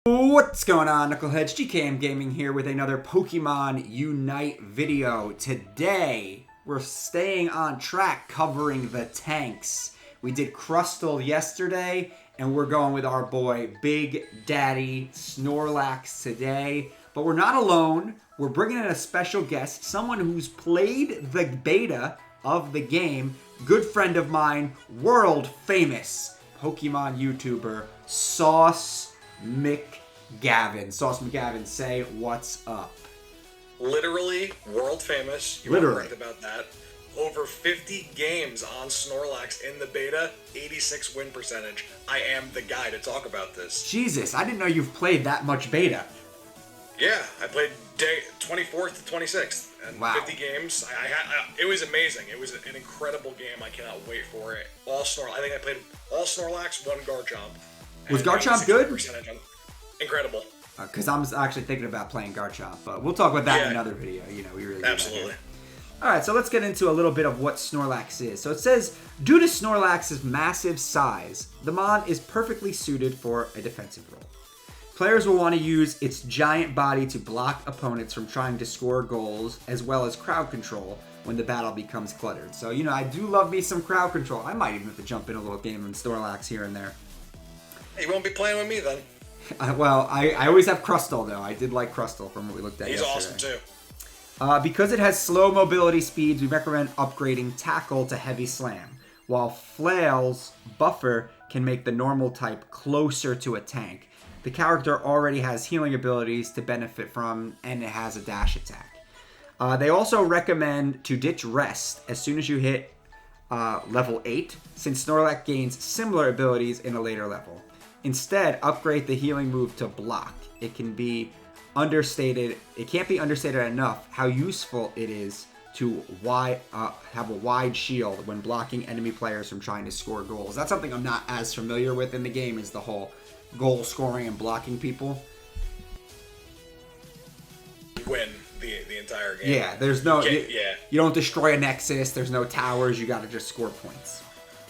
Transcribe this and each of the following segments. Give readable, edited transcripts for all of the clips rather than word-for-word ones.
What's going on, Knuckleheads? GKM Gaming here with another Pokemon Unite video. Today, we're staying on track covering the tanks. We did Crustle yesterday, and we're going with our boy Big Daddy Snorlax today. But we're not alone. We're bringing in a special guest, someone who's played the beta of the game, good friend of mine, world famous Pokemon YouTuber, Sauce McGavin. Sauce McGavin, say what's up. Literally world famous. You were correct about that. Over 50 games on Snorlax in the beta, 86 win percentage. I am the guy to talk about this. Jesus, I didn't know you've played that much beta. Yeah, I played day 24th to 26th. And wow. 50 games. It was amazing. It was an incredible game. I cannot wait for it. I think I played all Snorlax, one Garchomp. Was Garchomp good? Incredible. Because I'm actually thinking about playing Garchomp, but we'll talk about that in another video. You know, we really absolutely. Alright, so let's get into a little bit of what Snorlax is. So it says, due to Snorlax's massive size, the Mon is perfectly suited for a defensive role. Players will want to use its giant body to block opponents from trying to score goals, as well as crowd control when the battle becomes cluttered. So, you know, I do love me some crowd control. I might even have to jump in a little game in Snorlax here and there. You won't be playing with me then. Well, I always have Crustle, though. I did like Crustle from what we looked at yesterday. He's awesome, too. Because it has slow mobility speeds, we recommend upgrading Tackle to Heavy Slam, while Flail's Buffer can make the normal type closer to a tank. The character already has healing abilities to benefit from, and it has a dash attack. They also recommend to ditch Rest as soon as you hit level 8, since Snorlax gains similar abilities in a later level. Instead, upgrade the healing move to Block. It can't be understated enough how useful it is to have a wide shield when blocking enemy players from trying to score goals. That's something I'm not as familiar with in the game, is the whole goal scoring and blocking people. Win the entire game. Yeah, there's no... You don't destroy a Nexus, there's no towers, you gotta just score points.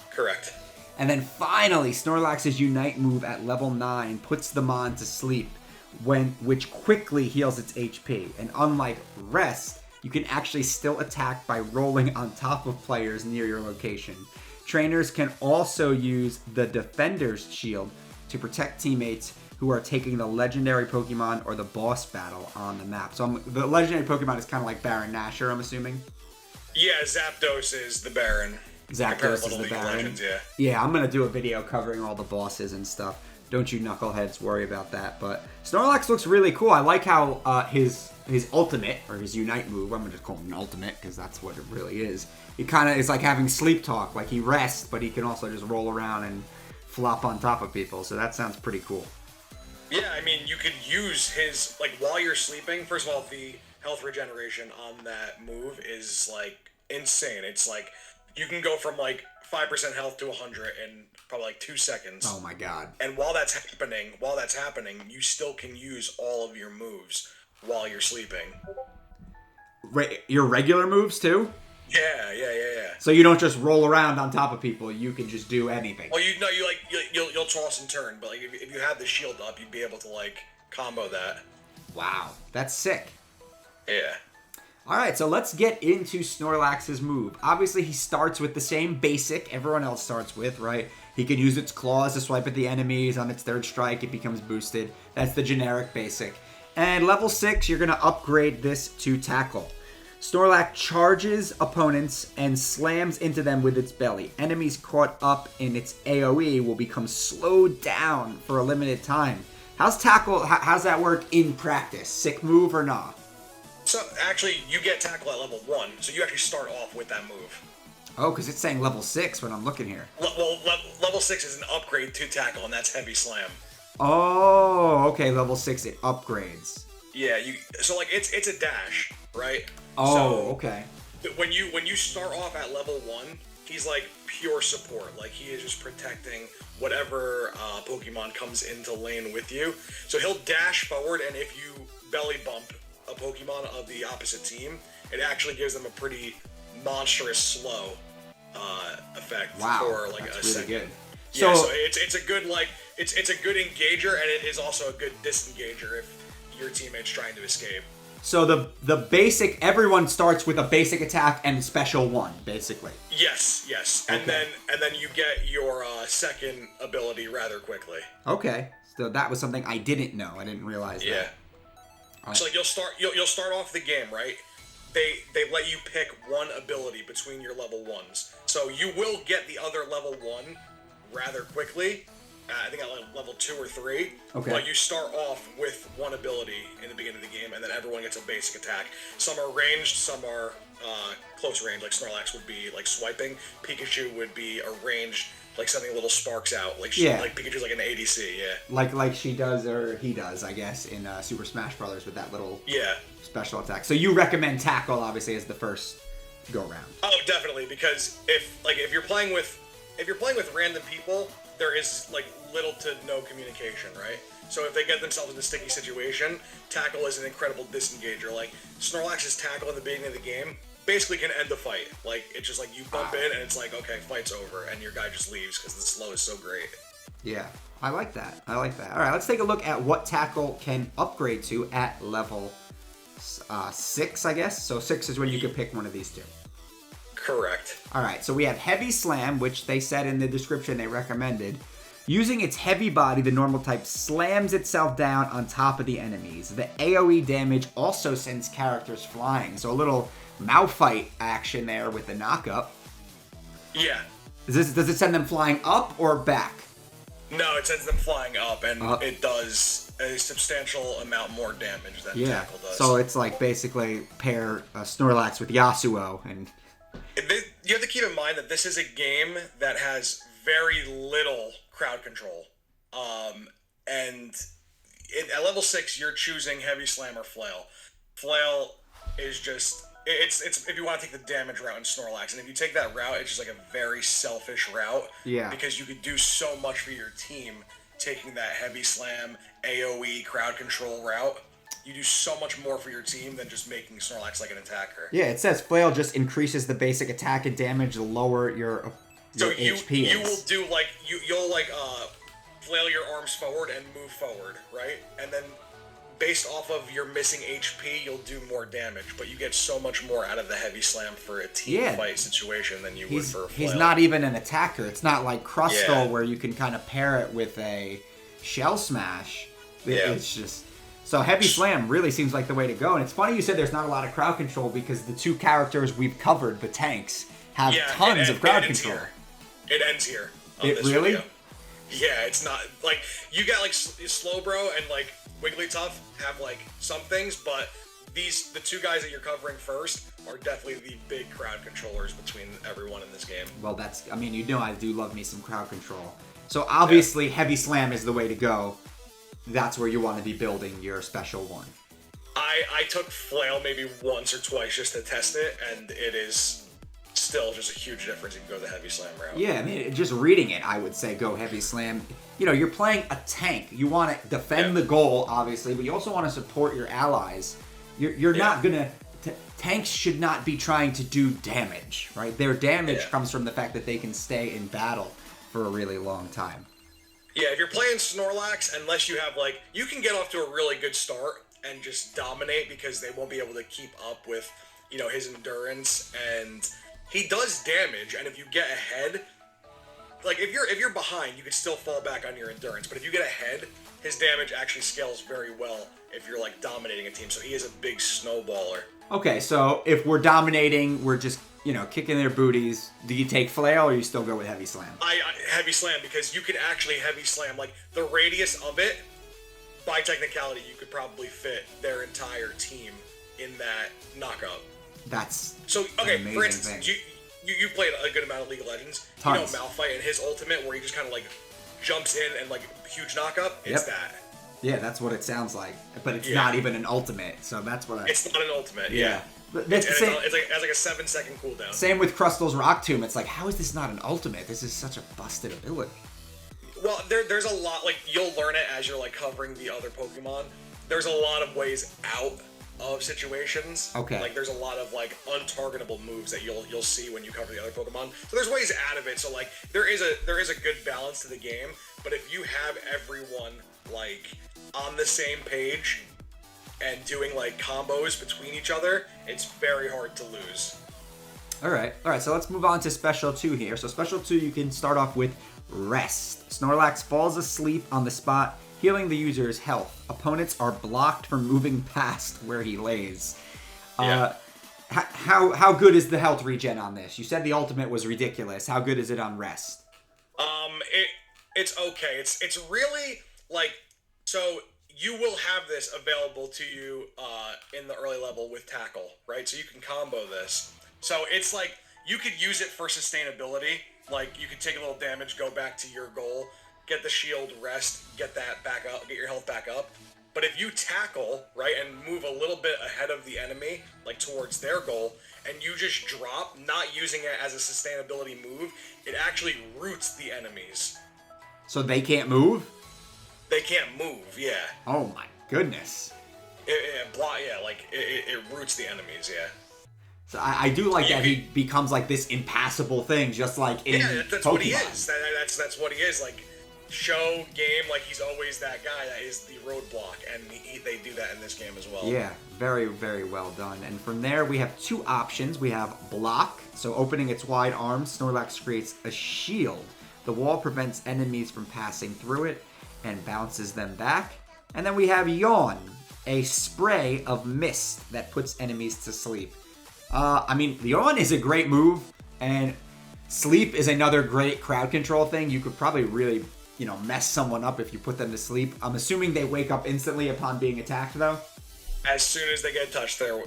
Correct. And then finally, Snorlax's Unite move at level 9 puts the Mon to sleep, which quickly heals its HP. And unlike Rest, you can actually still attack by rolling on top of players near your location. Trainers can also use the Defender's Shield to protect teammates who are taking the legendary Pokemon or the boss battle on the map. So the legendary Pokemon is kind of like Baron Nashor, I'm assuming? Yeah, Zapdos is the Baron. Zapdos is the Baron. Legends, yeah, I'm going to do a video covering all the bosses and stuff. Don't you knuckleheads worry about that. But Snorlax looks really cool. I like how his ultimate, or his Unite move, I'm going to just call him an ultimate because that's what it really is. It kind of is like having sleep talk. Like he rests, but he can also just roll around and flop on top of people. So that sounds pretty cool. Yeah, I mean, you could use his, like, while you're sleeping. First of all, the health regeneration on that move is, like, insane. It's like, you can go from, like, 5% health to 100 in probably, like, 2 seconds. Oh, my God. And while that's happening, you still can use all of your moves while you're sleeping. Your regular moves, too? Yeah. So you don't just roll around on top of people, you can just do anything. Well, you'll toss and turn, but like if you had the shield up, you'd be able to like combo that. Wow, that's sick. Yeah. Alright, so let's get into Snorlax's move. Obviously, he starts with the same basic everyone else starts with, right? He can use its claws to swipe at the enemies. On its third strike, it becomes boosted. That's the generic basic. And level 6, you're going to upgrade this to Tackle. Snorlax charges opponents and slams into them with its belly. Enemies caught up in its AoE will become slowed down for a limited time. How's that work in practice? Sick move or not? So actually, you get Tackle at level 1, so you actually start off with that move. Oh, because it's saying level 6 when I'm looking here. Well, level 6 is an upgrade to Tackle, and that's Heavy Slam. Oh, okay, level 6 it upgrades. Yeah, so like it's a dash, right? Oh, so okay. When you start off at level 1, he's like pure support. Like he is just protecting whatever Pokemon comes into lane with you. So he'll dash forward, and if you belly bump a Pokemon of the opposite team, it actually gives them a pretty monstrous slow effect for like a second. Good. Yeah, so it's a good it's a good engager, and it is also a good disengager if your teammate's trying to escape. So the basic, everyone starts with a basic attack and special one, basically. Yes. Okay. And then you get your second ability rather quickly. Okay. So that was something I didn't know. I didn't realize that. Yeah. Right. So like you'll start off the game, right? They let you pick one ability between your level 1s. So you will get the other level 1 rather quickly. I think at level 2 or 3. Okay. But you start off with one ability in the beginning of the game, and then everyone gets a basic attack. Some are ranged, some are close range, like Snorlax would be like swiping. Pikachu would be a ranged, like sending little sparks out. Like Pikachu's like an ADC, yeah. Like she does, or he does, I guess, in Super Smash Brothers with that little special attack. So you recommend Tackle, obviously, as the first go round. Oh, definitely, because if you're playing with random people, there is like little to no communication, right? So if they get themselves in a sticky situation, Tackle is an incredible disengager. Like Snorlax's Tackle in the beginning of the game basically can end the fight. Like it's just like you bump in and it's like, okay, fight's over, and your guy just leaves because the slow is so great. Yeah, I like that. All right, let's take a look at what Tackle can upgrade to at level 6, I guess. So 6 is when you could pick one of these two. Correct. All right, so we have Heavy Slam, which they said in the description they recommended. Using its heavy body, the normal type slams itself down on top of the enemies. The AoE damage also sends characters flying, so a little Malphite action there with the knockup. Yeah. Does it send them flying up or back? No, it sends them flying up, and it does a substantial amount more damage than Tackle does. So it's like basically pair Snorlax with Yasuo, and you have to keep in mind that this is a game that has very little crowd control. And at level 6, you're choosing Heavy Slam or Flail. Flail is just it's if you want to take the damage route in Snorlax, and if you take that route, it's just like a very selfish route. Yeah. Because you could do so much for your team taking that Heavy Slam, AoE, crowd control route. You do so much more for your team than just making Snorlax like an attacker. Yeah, it says Flail just increases the basic attack and damage the lower your HP is. You will do like you'll flail your arms forward and move forward, right? And then based off of your missing HP, you'll do more damage, but you get so much more out of the Heavy Slam for a team fight situation than you would for a Flail. He's not even an attacker. It's not like Crustle where you can kind of pair it with a Shell Smash. It's just... So Heavy Slam really seems like the way to go. And it's funny you said there's not a lot of crowd control because the two characters we've covered, the tanks, have tons of crowd control. It ends here. It really? Video. Yeah, it's not... Like, you got, like, Slowbro and, like, Wigglytuff have, like, some things, but the two guys that you're covering first are definitely the big crowd controllers between everyone in this game. Well, I do love me some crowd control. So obviously Heavy Slam is the way to go. That's where you want to be building your special one. I took Flail maybe once or twice just to test it, and it is still just a huge difference if you go the Heavy Slam route. Yeah, I mean, just reading it, I would say go Heavy Slam. You know, you're playing a tank. You want to defend the goal, obviously, but you also want to support your allies. You're not going to... Tanks should not be trying to do damage, right? Their damage comes from the fact that they can stay in battle for a really long time. Yeah, if you're playing Snorlax, unless you have, like... You can get off to a really good start and just dominate because they won't be able to keep up with, you know, his endurance, and he does damage, and if you get ahead... Like, if you're behind, you can still fall back on your endurance, but if you get ahead, his damage actually scales very well if you're, like, dominating a team, so he is a big snowballer. Okay, so if we're dominating, we're just... You know, kicking their booties. Do you take Flail or you still go with Heavy Slam? I Heavy Slam because you can actually Heavy Slam. Like, the radius of it, by technicality, you could probably fit their entire team in that knockup. That's so okay. For instance, you played a good amount of League of Legends. Tons. You know Malphite and his ultimate where he just kind of like jumps in and like huge knockup. It's that. Yeah, that's what it sounds like. But it's not even an ultimate, so that's what It's not an ultimate. Yeah. That's it's like a 7-second cooldown. Same with Crustal's Rock Tomb. It's like, how is this not an ultimate? This is such a busted ability. Well, there's a lot, like, you'll learn it as you're, like, covering the other Pokemon. There's a lot of ways out of situations. Okay. Like there's a lot of like untargetable moves that you'll see when you cover the other Pokemon. So there's ways out of it. So like there is a good balance to the game. But if you have everyone like on the same page and doing like combos between each other, it's very hard to lose. All right. So let's move on to Special 2 here. So Special 2, you can start off with Rest. Snorlax falls asleep on the spot, healing the user's health. Opponents are blocked from moving past where he lays. How good is the health regen on this? You said the ultimate was ridiculous. How good is it on Rest? It's okay. It's really like, so you will have this available to you in the early level with Tackle, right? So you can combo this. So it's like you could use it for sustainability. Like you could take a little damage, go back to your goal, get the shield, rest, get that back up, get your health back up. But if you tackle, right, and move a little bit ahead of the enemy, like towards their goal, and you just drop, not using it as a sustainability move, it actually roots the enemies. So they can't move? They can't move, yeah. Oh my goodness. It roots the enemies, yeah. So I do like that he becomes like this impassable thing, just like in that's Pokemon. What he is. That's what he is. Like, show, game, like he's always that guy that is the roadblock, and they do that in this game as well. Yeah, very, very well done. And from there, we have two options. We have Block. So opening its wide arms, Snorlax creates a shield. The wall prevents enemies from passing through it and bounces them back. And then we have Yawn, a spray of mist that puts enemies to sleep. Yawn is a great move, and sleep is another great crowd control thing. You could probably really, mess someone up if you put them to sleep. I'm assuming they wake up instantly upon being attacked, though. As soon as they get touched, they're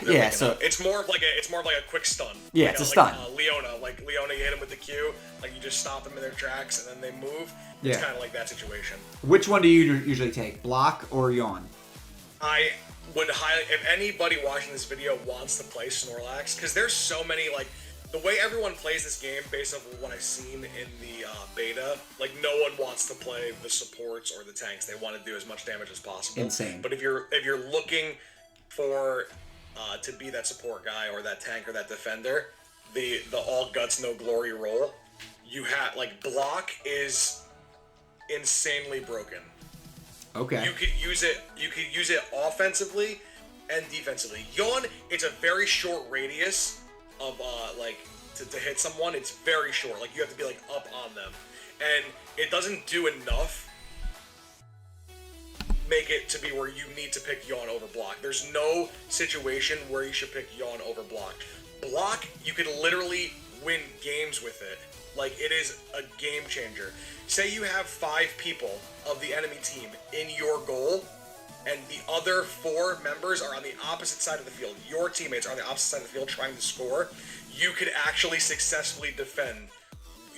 yeah. So up. It's more of like a quick stun. Yeah, it's a stun. Leona, you hit them with the Q, like you just stop them in their tracks and then they move. It's kind of like that situation. Which one do you usually take, Block or Yawn? I would highly, if anybody watching this video wants to play Snorlax, because there's so many, like, the way everyone plays this game based on what I've seen in the beta, like, no one wants to play the supports or the tanks. They want to do as much damage as possible. Insane. But if you're looking for to be that support guy or that tank or that defender, the all guts no glory role, you have, like, Block is insanely broken. Okay. You could use it offensively and defensively. Yawn, it's a very short radius of to hit someone. It's very short. Like you have to be like up on them, and it doesn't do enough. Make it to be where you need to pick Yawn over Block. There's no situation where you should pick Yawn over Block. Block, you could literally win games with it. Like, it is a game changer. Say you have 5 people of the enemy team in your goal, and the other 4 members are on the opposite side of the field. Your teammates are on the opposite side of the field trying to score. You could actually successfully defend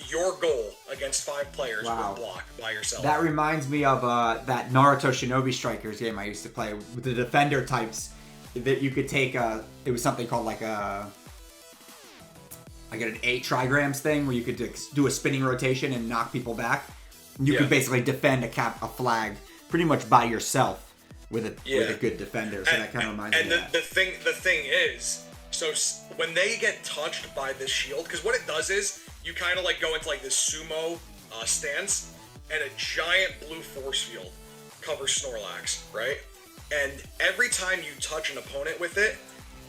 your goal against 5 players with Block by yourself. That reminds me of that Naruto Shinobi Strikers game I used to play with the defender types. That you could take it was something called like an 8 trigrams thing where you could do a spinning rotation and knock people back. You could basically defend a flag pretty much by yourself with a good defender. So that kind of reminds me of that. And the thing is, so when they get touched by this shield, because what it does is you kind of like go into like this sumo stance, and a giant blue force field covers Snorlax, right? And every time you touch an opponent with it,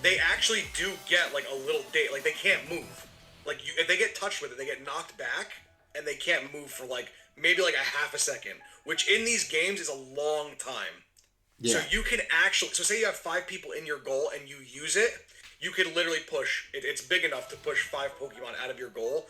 they actually do get like a little like they can't move. Like, if they get touched with it, they get knocked back, and they can't move for, like, maybe, like, a half a second, which in these games is a long time. Yeah. So you can actually... So say you have 5 people in your goal, and you use it, you could literally push... It's big enough to push 5 Pokemon out of your goal,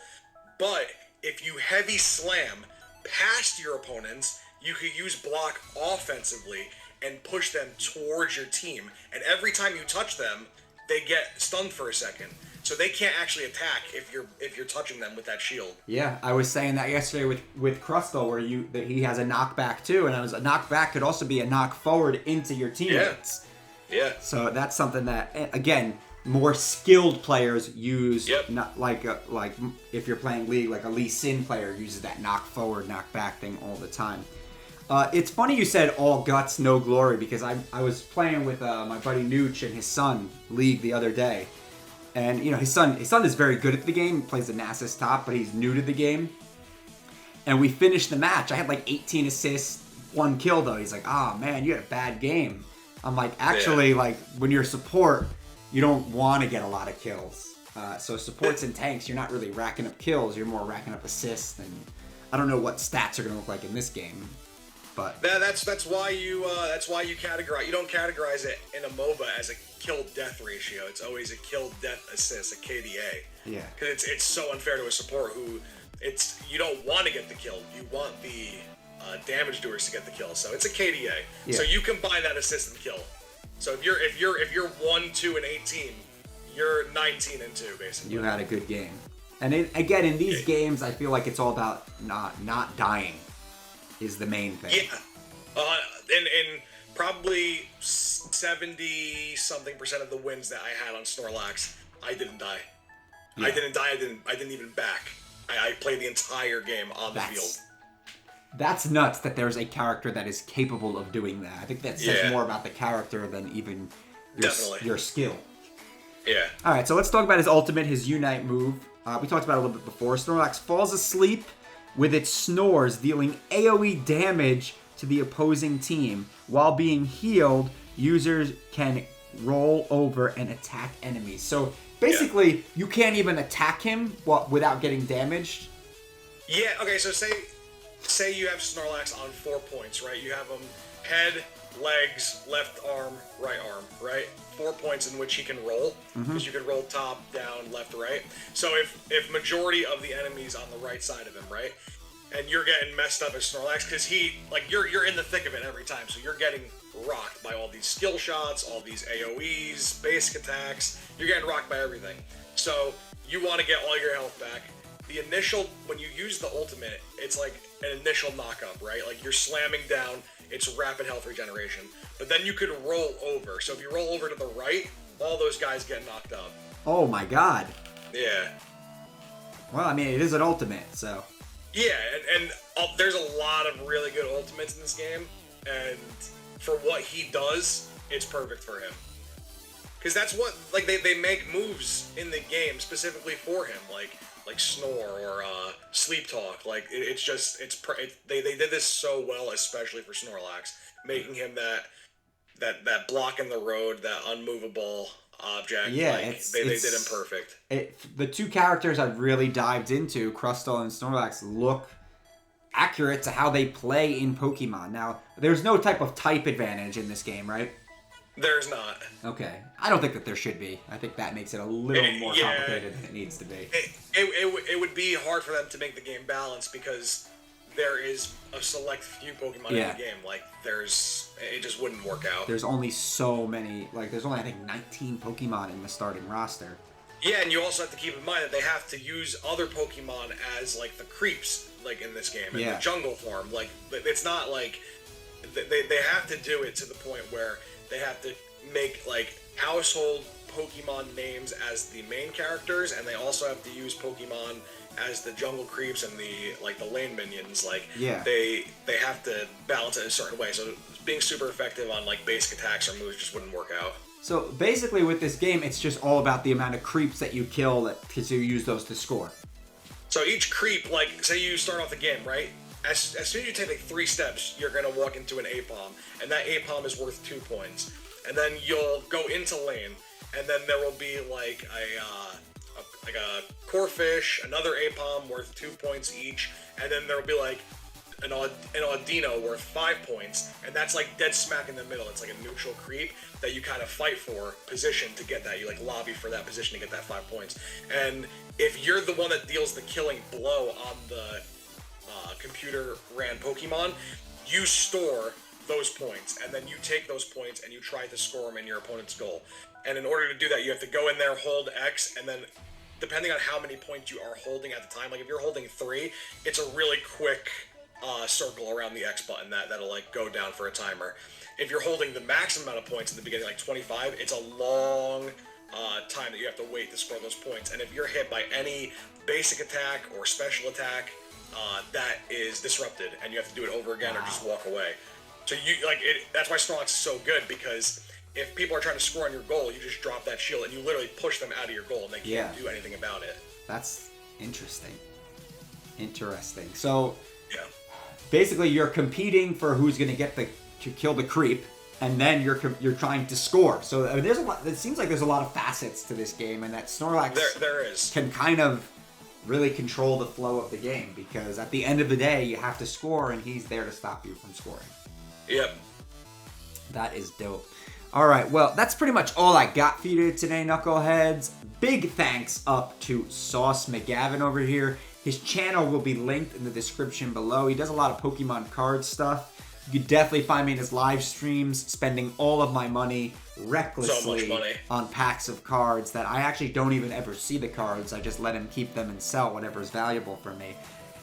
but if you heavy slam past your opponents, you could use Block offensively and push them towards your team, and every time you touch them, they get stunned for a second. So they can't actually attack if you're touching them with that shield. Yeah, I was saying that yesterday with Crustle, where he has a knockback too, and a knockback could also be a knock forward into your teammates. Yeah. So that's something that, again, more skilled players use. Yep. Not like if you're playing League, like a Lee Sin player uses that knock forward, knock back thing all the time. It's funny you said all guts, no glory, because I was playing with my buddy Nooch and his son League the other day, and his son is very good at the game. He plays the Nasus top, but he's new to the game. And we finished the match. I had like 18 assists, 1 kill though. He's like, "Ah, man, you had a bad game." I'm like, actually, like when you're support, you don't want to get a lot of kills. So supports and tanks, you're not really racking up kills. You're more racking up assists. And I don't know what stats are going to look like in this game. But that's why you categorize. You don't categorize it in a MOBA as a kill death ratio. It's always a kill death assist, a KDA. Yeah. Because it's so unfair to a support who you don't want to get the kill. You want the damage doers to get the kill. So it's a KDA. Yeah. So you combine that assist and kill. So if you're 1, 2, and 18, you're 19 and 2 basically. You had a good game. And again, in these games, I feel like it's all about not dying is the main thing. Yeah. And probably 70-something% of the wins that I had on Snorlax, I didn't die. Yeah. I didn't die. I didn't even back. I played the entire game on the field. That's nuts that there's a character that is capable of doing that. I think that says more about the character than even your skill. Yeah. All right, so let's talk about his ultimate, his Unite move. We talked about it a little bit before. Snorlax falls asleep with its snores, dealing AoE damage to the opposing team. While being healed, users can roll over and attack enemies. So basically, you can't even attack him without getting damaged. Yeah, okay, so say you have Snorlax on 4 points, right? You have him head, legs, left arm, right? 4 points in which he can roll, because you can roll top, down, left, right. So if majority of the enemies on the right side of him, right, and you're getting messed up as Snorlax, because you're in the thick of it every time, so you're getting rocked by all these skill shots, all these AoEs, basic attacks, you're getting rocked by everything. So you want to get all your health back. When you use the ultimate, it's like an initial knock-up, right? Like you're slamming down, it's rapid health regeneration. But then you could roll over. So if you roll over to the right, all those guys get knocked up. Oh my god. Yeah. Well, I mean, it is an ultimate, so. Yeah, and there's a lot of really good ultimates in this game. And for what he does, it's perfect for him. Because that's what, like, they make moves in the game specifically for him, like Snore or Sleep Talk. Like, they did this so well, especially for Snorlax, making him that block in the road, that unmovable object. Yeah, like, they did him perfect. The two characters I've really dived into, Crustle and Snorlax, look accurate to how they play in Pokemon. Now, there's no type of type advantage in this game, right? There's not. Okay. I don't think that there should be. I think that makes it a little more complicated than it needs to be. It would be hard for them to make the game balanced because there is a select few Pokemon in the game. Like, it just wouldn't work out. There's only so many, there's only, I think, 19 Pokemon in the starting roster. Yeah, and you also have to keep in mind that they have to use other Pokemon as, like, the creeps, like, in this game, in the jungle form. Like, it's not like, they have to do it to the point where they have to make, like, household Pokemon names as the main characters, and they also have to use Pokemon as the jungle creeps and the lane minions. Like, they have to balance it in a certain way. So being super effective on, like, basic attacks or moves just wouldn't work out. So basically with this game, it's just all about the amount of creeps that you kill because you use those to score. So each creep, like, say you start off the game, right? As soon as you take, like, 3 steps, you're going to walk into an Apom, and that Apom is worth 2 points. And then you'll go into lane, and then there will be, like, a Corphish, another Apom worth 2 points each, and then there will be, like, an Audino worth 5 points, and that's, like, dead smack in the middle. It's like a neutral creep that you kind of fight for position to get that. You, like, lobby for that position to get that 5 points. And if you're the one that deals the killing blow on the computer ran Pokemon, you store those points, and then you take those points and you try to score them in your opponent's goal. And in order to do that, you have to go in there, hold X, and then depending on how many points you are holding at the time, like if you're holding 3, it's a really quick circle around the X button that'll, like, go down for a timer. If you're holding the maximum amount of points in the beginning, like 25, it's a long time that you have to wait to score those points. And if you're hit by any basic attack or special attack that is disrupted, and you have to do it over again or just walk away. So you like it. That's why Snorlax is so good, because if people are trying to score on your goal, you just drop that shield and you literally push them out of your goal, and they can't do anything about it. That's interesting. Interesting. So Yeah. basically, you're competing for who's going to get to kill the creep, and then you're trying to score. So I mean, there's a lot. It seems like there's a lot of facets to this game, and that Snorlax there is can kind of really control the flow of the game, because at the end of the day, you have to score, and he's there to stop you from scoring. Yep. That is dope. All right, well, that's pretty much all I got for you today, Knuckleheads. Big thanks up to Sauce McGavin over here. His channel will be linked in the description below. He does a lot of Pokemon card stuff. You can definitely find me in his live streams, spending all of my money recklessly on packs of cards that I actually don't even ever see the cards. I just let him keep them and sell whatever is valuable for me.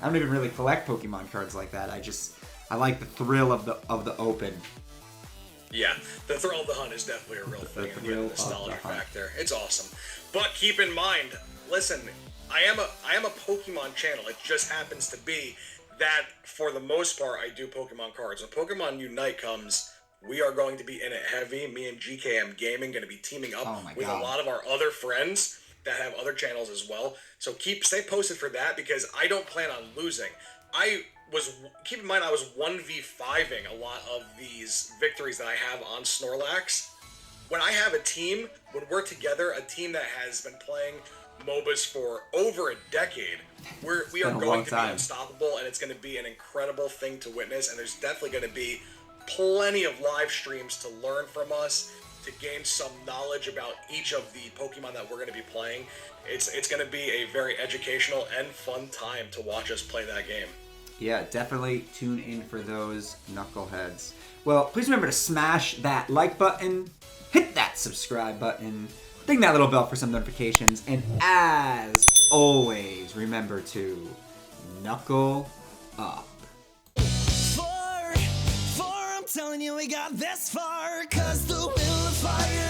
I don't even really collect Pokemon cards like that. I like the thrill of the open. Yeah, the thrill of the hunt is definitely a real thing, and the nostalgia factor. It's awesome. But keep in mind, listen, I am a Pokemon channel. It just happens to be that for the most part I do Pokemon cards. When Pokemon Unite comes, we are going to be in it heavy. Me and GKM Gaming going to be teaming up with a lot of our other friends that have other channels as well. So stay posted for that, because I don't plan on losing. Keep in mind, I was 1v5ing a lot of these victories that I have on Snorlax. When I have a team, when we're together, a team that has been playing MOBAs for over a decade, we are going to be unstoppable, and it's going to be an incredible thing to witness, and there's definitely going to be plenty of live streams to learn from us, to gain some knowledge about each of the Pokemon that we're going to be playing. It's going to be a very educational and fun time to watch us play that game. Yeah, definitely tune in for those, Knuckleheads. Well, please remember to smash that like button, hit that subscribe button, ding that little bell for some notifications, and as always, remember to knuckle up. I'm telling you we got this far, 'cause the will of fire